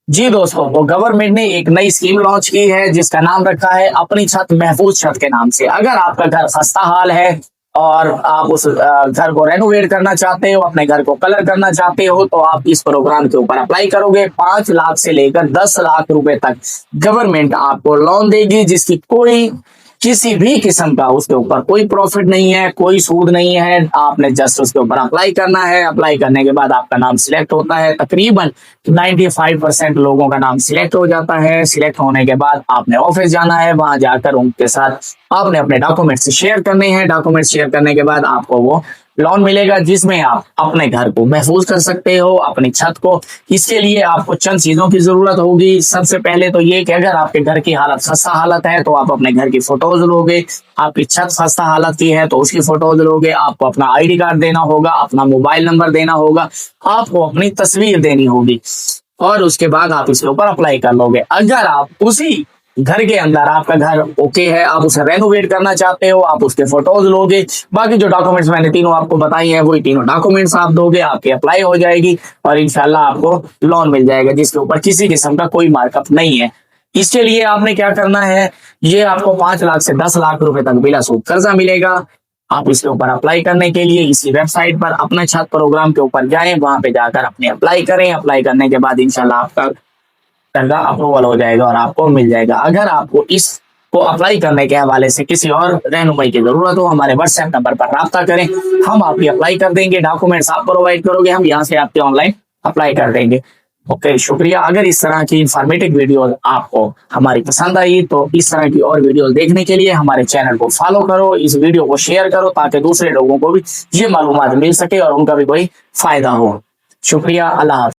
जी दोस्तों, तो गवर्नमेंट ने एक नई स्कीम लॉन्च की है जिसका नाम रखा है अपनी छत महफूज छत के नाम से। अगर आपका घर खस्ता हाल है और आप उस घर को रेनोवेट करना चाहते हो, अपने घर को कलर करना चाहते हो, तो आप इस प्रोग्राम के ऊपर अप्लाई करोगे। 5 लाख से लेकर 10 लाख रुपए तक गवर्नमेंट आपको लोन देगी, जिसकी कोई किसी भी किस्म का उसके ऊपर कोई प्रॉफिट नहीं है, कोई सूद नहीं है। आपने जस्ट उसके ऊपर अप्लाई करना है। अप्लाई करने के बाद आपका नाम सिलेक्ट होता है। तकरीबन 95% लोगों का नाम सिलेक्ट हो जाता है। सिलेक्ट होने के बाद आपने ऑफिस जाना है, वहां जाकर उनके साथ आपने अपने डॉक्यूमेंट्स शेयर करने हैं। डॉक्यूमेंट शेयर करने के बाद आपको वो लोन मिलेगा, जिसमें आप अपने घर को महफूज कर सकते हो, अपनी छत को। इसके लिए आपको चंद चीजों की जरूरत होगी। सबसे पहले तो ये कि अगर आपके घर की हालत खस्ता हालत है तो आप अपने घर की फोटोज लोगे। आपकी छत खस्ता हालत की है तो उसकी फोटोज लोगे। आपको अपना आईडी कार्ड देना होगा, अपना मोबाइल नंबर देना होगा, आपको अपनी तस्वीर देनी होगी, और उसके बाद आप इसके ऊपर अप्लाई कर लोगे। अगर आप उसी घर के अंदर, आपका घर ओके है, आप उसे रेनोवेट करना चाहते हो, आप उसके फोटोज लोगे। बाकी जो डॉक्यूमेंट्स मैंने तीनों आपको बताई हैं, वही तीनों डॉक्यूमेंट्स आप दोगे, आपकी अप्लाई हो जाएगी और इंशाल्लाह आपको लोन मिल जाएगा, जिसके ऊपर किसी किस्म का कोई मार्कअप नहीं है। इसके लिए आपने क्या करना है, ये आपको 5 लाख से 10 लाख रुपए तक बिला सूद कर्जा मिलेगा। आप इसके ऊपर अप्लाई करने के लिए इसी वेबसाइट पर अपना छत प्रोग्राम के ऊपर जाएं, वहां पे जाकर अपने अप्लाई करें। अप्लाई करने के बाद इंशाल्लाह आपका कर्जा अप्रूवल हो जाएगा और आपको मिल जाएगा। अगर आपको इस को अप्लाई करने के हवाले से किसी और रहनुमाई की जरूरत हो, हमारे व्हाट्सएप नंबर पर राब्ता करें, हम आपकी अप्लाई कर देंगे। डॉक्यूमेंट्स आप प्रोवाइड करोगे, हम यहाँ से आपके ऑनलाइन अप्लाई कर देंगे। ओके, शुक्रिया। अगर इस तरह की इंफॉर्मेटिव वीडियो आपको हमारी पसंद आई तो इस तरह की और वीडियो देखने के लिए हमारे चैनल को फॉलो करो, इस वीडियो को शेयर करो, ताकि दूसरे लोगों को भी ये मालूमात मिल सके और उनका भी कोई फायदा हो। शुक्रिया। अल्लाह हाफ़िज़।